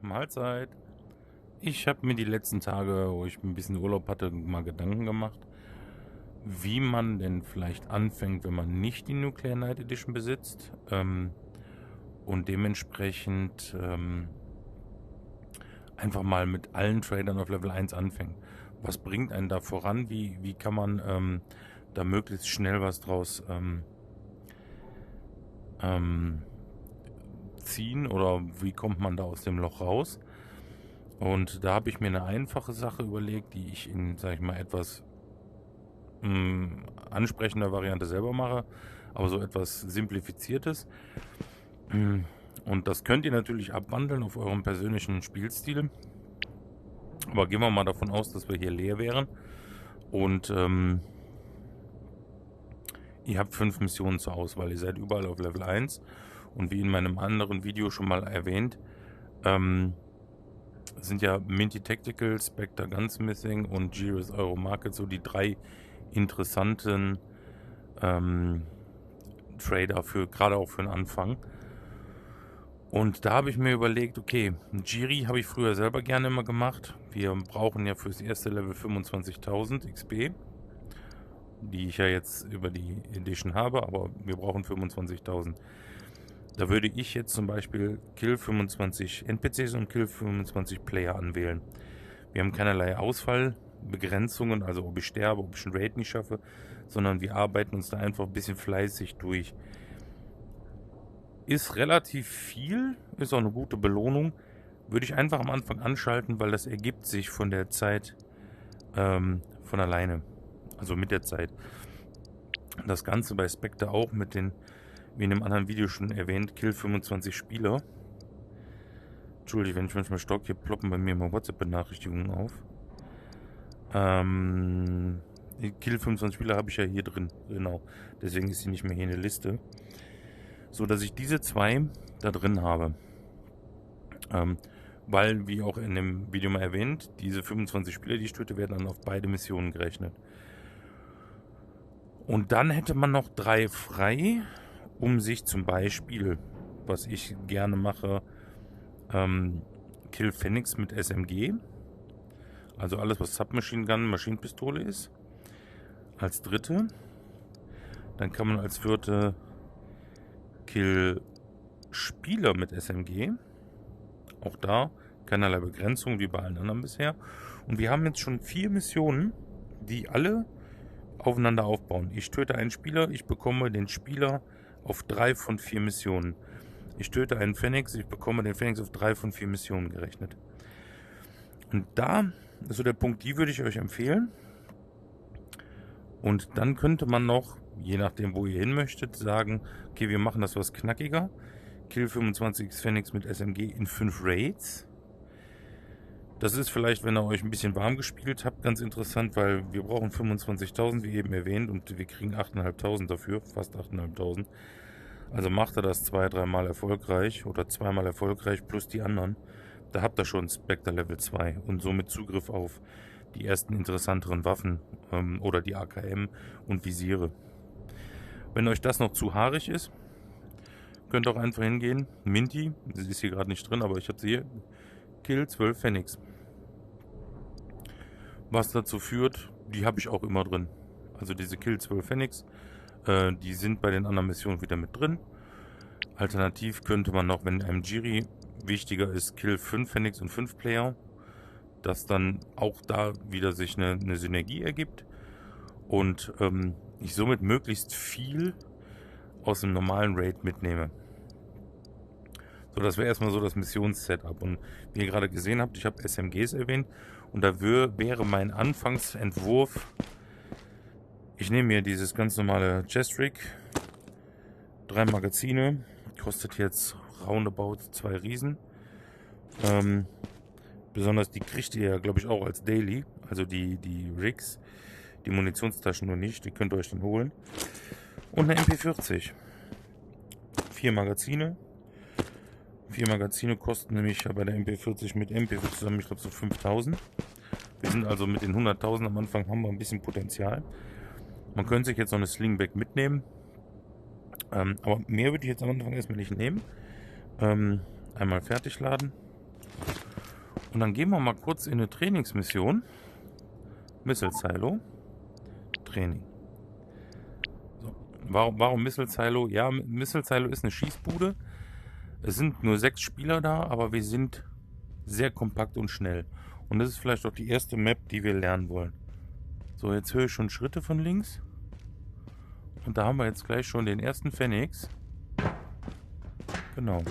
Mahlzeit. Ich habe mir die letzten Tage, wo ich ein bisschen Urlaub hatte, mal Gedanken gemacht, wie man denn vielleicht anfängt, wenn man nicht die Nuclear Night Edition besitzt, und dementsprechend einfach mal mit allen Tradern auf Level 1 anfängt. Was bringt einen da voran? Wie kann man da möglichst schnell was draus ziehen, oder wie kommt man da aus dem Loch raus? Und da habe ich mir eine einfache Sache überlegt, die ich in, sag ich mal, etwas ansprechender Variante selber mache, aber so etwas Simplifiziertes. Und das könnt ihr natürlich abwandeln auf eurem persönlichen Spielstil. Aber gehen wir mal davon aus, dass wir hier leer wären. Und ihr habt 5 Missionen zur Auswahl. Ihr seid überall auf Level 1. Und wie in meinem anderen Video schon mal erwähnt, sind ja Minty Tactical, Spectre Gunsmithing und Gears Euro Market so die 3 interessanten Trader gerade auch für den Anfang. Und da habe ich mir überlegt, okay, Jiri habe ich früher selber gerne immer gemacht. Wir brauchen ja fürs erste Level 25.000 XP, die ich ja jetzt über die Edition habe, aber wir brauchen 25.000. Da würde ich jetzt zum Beispiel Kill 25 NPCs und Kill 25 Player anwählen. Wir haben keinerlei Ausfallbegrenzungen, also ob ich sterbe, ob ich einen Raid nicht schaffe, sondern wir arbeiten uns da einfach ein bisschen fleißig durch. Ist relativ viel, ist auch eine gute Belohnung. Würde ich einfach am Anfang anschalten, weil das ergibt sich von der Zeit von alleine. Also mit der Zeit. Das Ganze bei Spectre auch mit den, wie in einem anderen Video schon erwähnt, Kill 25 Spieler. Entschuldigung, wenn ich manchmal stock, hier ploppen bei mir mal WhatsApp-Benachrichtigungen auf. Die Kill 25 Spieler habe ich ja hier drin, genau. Deswegen ist sie nicht mehr hier in der Liste. So dass ich diese 2 da drin habe. Weil, wie auch in dem Video mal erwähnt, diese 25 Spieler, die ich töte, werden dann auf beide Missionen gerechnet. Und dann hätte man noch 3 frei, um sich zum Beispiel, was ich gerne mache, Kill Phoenix mit SMG. Also alles, was Submachine Gun, Maschinenpistole ist. Als 3. Dann kann man als 4. Kill Spieler mit SMG. Auch da keinerlei Begrenzung wie bei allen anderen bisher. Und wir haben jetzt schon 4 Missionen, die alle aufeinander aufbauen. Ich töte einen Spieler, ich bekomme den Spieler auf 3 von 4 Missionen. Ich töte einen Phoenix, ich bekomme den Phoenix auf 3 von 4 Missionen gerechnet. Und da ist so der Punkt, die würde ich euch empfehlen. Und dann könnte man noch, je nachdem wo ihr hin möchtet, sagen, okay, wir machen das was knackiger. Kill 25 Phoenix mit SMG in 5 Raids. Das ist vielleicht, wenn ihr euch ein bisschen warm gespielt habt, ganz interessant, weil wir brauchen 25.000, wie eben erwähnt, und wir kriegen 8.500 dafür, fast 8.500. Also macht ihr das 2-3 Mal erfolgreich oder 2-mal erfolgreich plus die anderen. Da habt ihr schon Spectre Level 2 und somit Zugriff auf die ersten interessanteren Waffen oder die AKM und Visiere. Wenn euch das noch zu haarig ist, könnt ihr auch einfach hingehen. Minty, sie ist hier gerade nicht drin, aber ich habe sie hier. Kill 12 Phoenix. Was dazu führt, die habe ich auch immer drin. Also diese Kill 12 Phoenix, die sind bei den anderen Missionen wieder mit drin. Alternativ könnte man noch, wenn einem Jiri wichtiger ist, Kill 5 Phoenix und 5 Player, dass dann auch da wieder sich eine Synergie ergibt und ich somit möglichst viel aus dem normalen Raid mitnehme. So, das wäre erstmal so das Missionssetup. Und wie ihr gerade gesehen habt, ich habe SMGs erwähnt und da wäre mein Anfangsentwurf, ich nehme mir dieses ganz normale Chest-Rig, 3 Magazine, kostet jetzt roundabout 2 Riesen. Besonders die kriegt ihr ja, glaube ich, auch als Daily, also die Rigs, die Munitionstaschen nur nicht, die könnt ihr euch dann holen. Und eine MP40. 4 Magazine. 4 Magazine kosten nämlich bei der MP40 mit MP40 zusammen, ich glaube, so 5.000. Wir sind also mit den 100.000 am Anfang, haben wir ein bisschen Potenzial. Man könnte sich jetzt noch eine Slingback mitnehmen. Aber mehr würde ich jetzt am Anfang erstmal nicht nehmen. Einmal fertig laden. Und dann gehen wir mal kurz in eine Trainingsmission. Missile Silo. Training. So. Warum Missile Silo? Ja, Missile Silo ist eine Schießbude. Es sind nur 6 Spieler da, aber wir sind sehr kompakt und schnell. Und das ist vielleicht auch die erste Map, die wir lernen wollen. So, jetzt höre ich schon Schritte von links. Und da haben wir jetzt gleich schon den ersten Phoenix. Genau.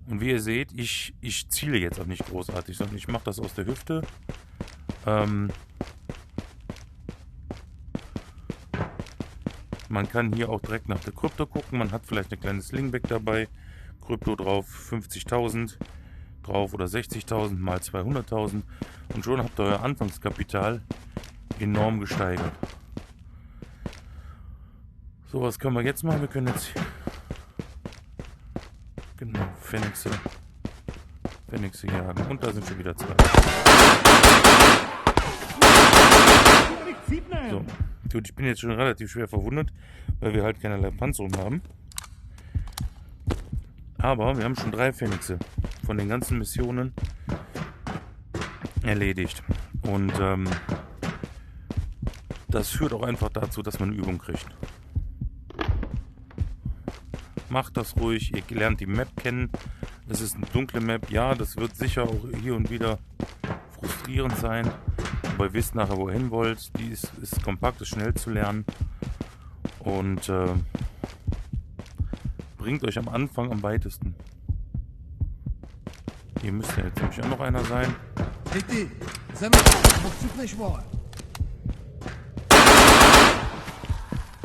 Und wie ihr seht, ich ziele jetzt auch nicht großartig, sondern ich mache das aus der Hüfte. Man kann hier auch direkt nach der Krypto gucken. Man hat vielleicht eine kleine Slingback dabei. Krypto drauf 50.000 drauf oder 60.000 mal 200.000. Und schon habt ihr euer Anfangskapital enorm gesteigert. So, was können wir jetzt machen? Wir können jetzt... Genau, Phoenixe jagen. Und da sind schon wieder 2. So, gut, ich bin jetzt schon relativ schwer verwundet, weil wir halt keinerlei Panzerung haben. Aber wir haben schon 3 Phoenixe von den ganzen Missionen erledigt. Und das führt auch einfach dazu, dass man Übung kriegt. Macht das ruhig, ihr lernt die Map kennen. Es ist eine dunkle Map, ja, das wird sicher auch hier und wieder frustrierend sein. Aber ihr wisst nachher, wo ihr hin wollt. Die ist kompakt, ist schnell zu lernen. Und bringt euch am Anfang am weitesten. Hier müsste jetzt nämlich auch noch einer sein.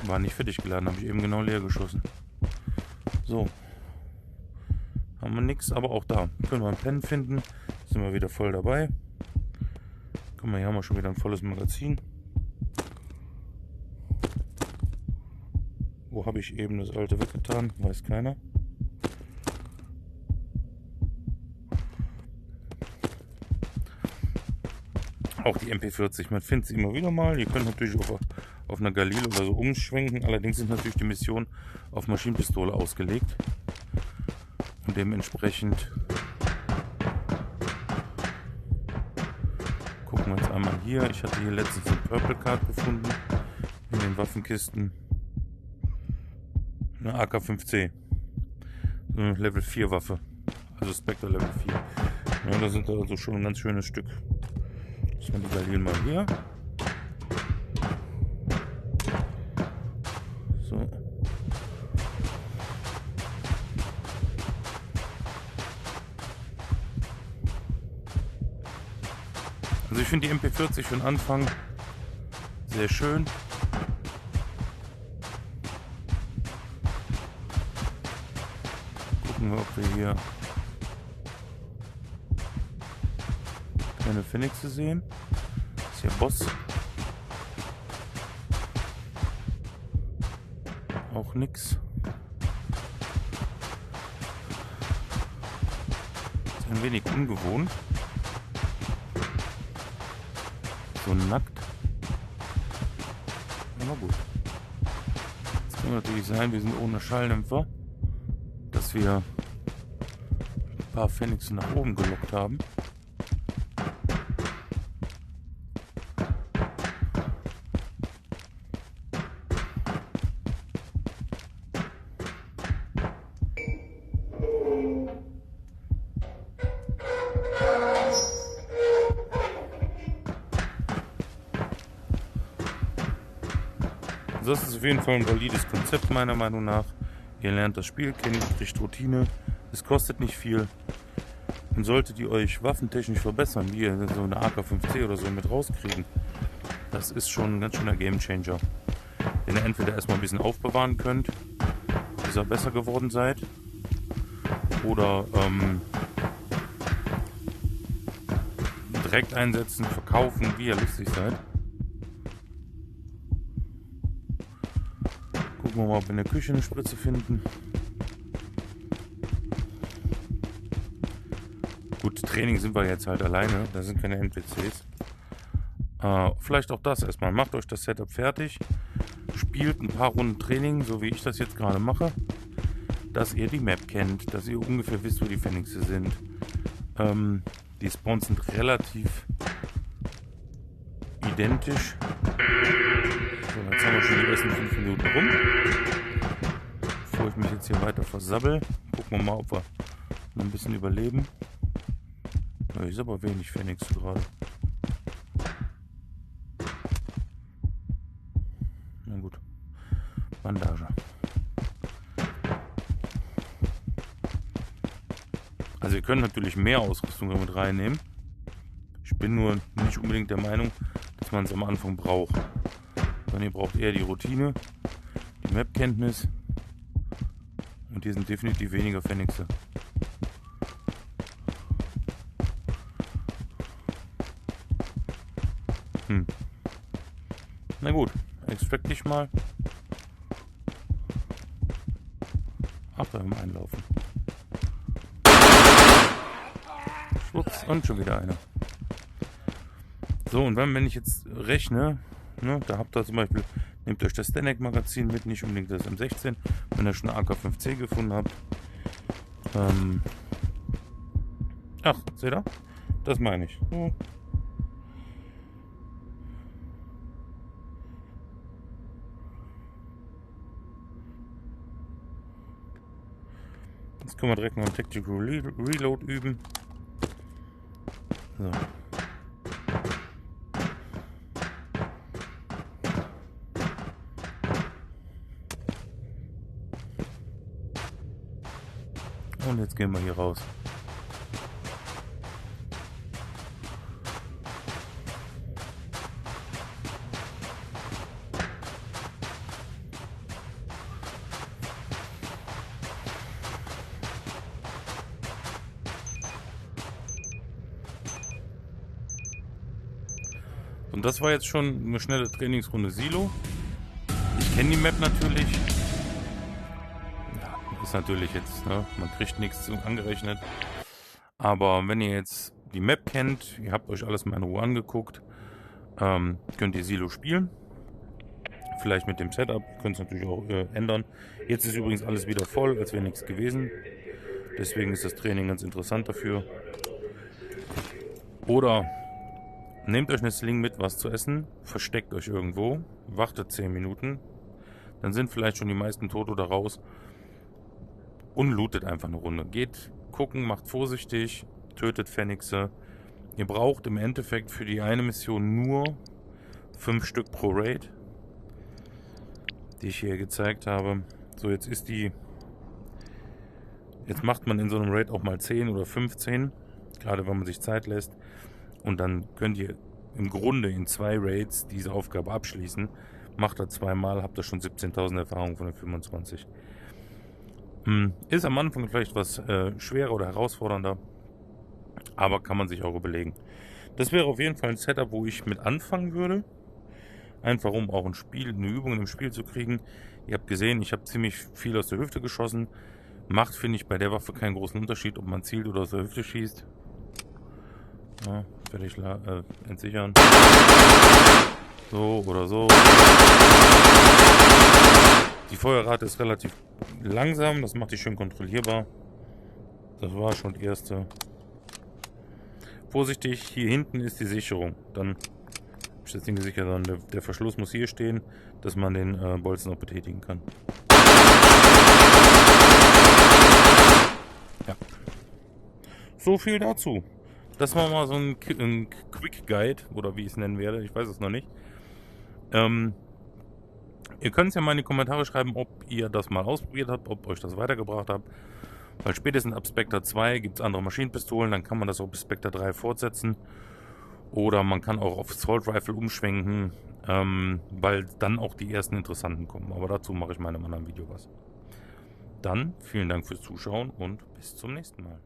War nicht fertig geladen, habe ich eben genau leer geschossen. So. Haben wir nichts, aber auch da können wir einen Pen finden. Sind wir wieder voll dabei. Guck mal, hier haben wir schon wieder ein volles Magazin. Wo habe ich eben das alte weggetan? Weiß keiner. Auch die MP40, man findet sie immer wieder mal. Ihr könnt natürlich auch auf einer Galil oder so umschwenken. Allerdings sind natürlich die Missionen auf Maschinenpistole ausgelegt. Und dementsprechend gucken wir jetzt einmal hier. Ich hatte hier letztens eine Purple Card gefunden in den Waffenkisten. Eine AK-5C. So eine Level 4 Waffe. Also Spectre Level 4. Ja, da sind also schon ein ganz schönes Stück. Lassen wir die Galil mal hier. So. Also ich finde die MP40 für den Anfang sehr schön. Gucken wir, ob wir hier keine Phoenixe sehen. Das ist hier Boss. Auch nix. Ist ein wenig ungewohnt. So nackt. Aber gut. Jetzt kann natürlich sein, wir sind ohne Schalldämpfer, dass wir ein paar Phoenixe nach oben gelockt haben. Das ist auf jeden Fall ein valides Konzept meiner Meinung nach. Ihr lernt das Spiel kennen, kriegt Routine. Es kostet nicht viel. Und solltet ihr euch waffentechnisch verbessern, wie ihr so eine AK-5C oder so mit rauskriegen, das ist schon ein ganz schöner Gamechanger. Den ihr entweder erstmal ein bisschen aufbewahren könnt, bis ihr besser geworden seid, oder direkt einsetzen, verkaufen, wie ihr lustig seid. Gucken wir mal, ob wir in der Küche eine Spritze finden. Gut, Training sind wir jetzt halt alleine, da sind keine NPCs. Vielleicht auch das erstmal. Macht euch das Setup fertig. Spielt ein paar Runden Training, so wie ich das jetzt gerade mache. dass ihr die Map kennt, dass ihr ungefähr wisst, wo die Phoenixe sind. Die Spawns sind relativ identisch. So, jetzt haben wir schon die ersten 5 Minuten rum. Bevor ich mich jetzt hier weiter versabbel, gucken wir mal, ob wir ein bisschen überleben. Ja, ist aber wenig Phoenix gerade. Na gut. Bandage. Also ihr könnt natürlich mehr Ausrüstung mit reinnehmen. Ich bin nur nicht unbedingt der Meinung, dass man es am Anfang braucht. Sondern ihr braucht eher die Routine, die Map-Kenntnis. Und hier sind definitiv weniger Phoenixe. Na gut, extract dich mal. Ach, da im Einlaufen. Schwupps, und schon wieder einer. So, und wenn ich jetzt rechne, ne, da habt ihr zum Beispiel, nehmt euch das Stanek-Magazin mit, nicht unbedingt das M16, wenn ihr schon eine AK-5C gefunden habt. Ach, seht ihr? Das meine ich. Jetzt können wir direkt mal ein Tactical Reload üben. So. Und jetzt gehen wir hier raus. Und das war jetzt schon eine schnelle Trainingsrunde Silo. Ich kenne die Map natürlich. Ja, ist natürlich jetzt, ne, man kriegt nichts angerechnet. Aber wenn ihr jetzt die Map kennt, ihr habt euch alles mal in Ruhe angeguckt, könnt ihr Silo spielen. Vielleicht mit dem Setup, könnt ihr es natürlich auch ändern. Jetzt ist übrigens alles wieder voll, als wäre nichts gewesen. Deswegen ist das Training ganz interessant dafür. Oder nehmt euch eine Sling mit, was zu essen, versteckt euch irgendwo, wartet 10 Minuten, dann sind vielleicht schon die meisten tot oder raus und lootet einfach eine Runde. Geht gucken, macht vorsichtig, tötet Phoenixe. Ihr braucht im Endeffekt für die eine Mission nur 5 Stück pro Raid, die ich hier gezeigt habe. So, jetzt ist die... Jetzt macht man in so einem Raid auch mal 10 oder 15, gerade wenn man sich Zeit lässt. Und dann könnt ihr im Grunde in 2 Raids diese Aufgabe abschließen. Macht ihr 2-mal, habt ihr schon 17.000 Erfahrungen von den 25. Ist am Anfang vielleicht was schwerer oder herausfordernder, aber kann man sich auch überlegen. Das wäre auf jeden Fall ein Setup, wo ich mit anfangen würde. Einfach um auch eine Übung im Spiel zu kriegen. Ihr habt gesehen, ich habe ziemlich viel aus der Hüfte geschossen. Macht, finde ich, bei der Waffe keinen großen Unterschied, ob man zielt oder aus der Hüfte schießt. Ja, fertig entsichern. So oder so. Die Feuerrate ist relativ langsam, das macht die schön kontrollierbar. Das war schon die erste. Vorsichtig, hier hinten ist die Sicherung. Dann habe ich das Ding gesichert, dann der Verschluss muss hier stehen, dass man den Bolzen noch betätigen kann. Ja. So viel dazu. Das war mal so ein Quick Guide, oder wie ich es nennen werde, ich weiß es noch nicht. Ihr könnt es ja mal in die Kommentare schreiben, ob ihr das mal ausprobiert habt, ob euch das weitergebracht habt. Weil spätestens ab Spectre 2 gibt es andere Maschinenpistolen, dann kann man das auch bis Spectre 3 fortsetzen. Oder man kann auch auf Assault Rifle umschwenken, weil dann auch die ersten interessanten kommen. Aber dazu mache ich in einem anderen Video was. Dann vielen Dank fürs Zuschauen und bis zum nächsten Mal.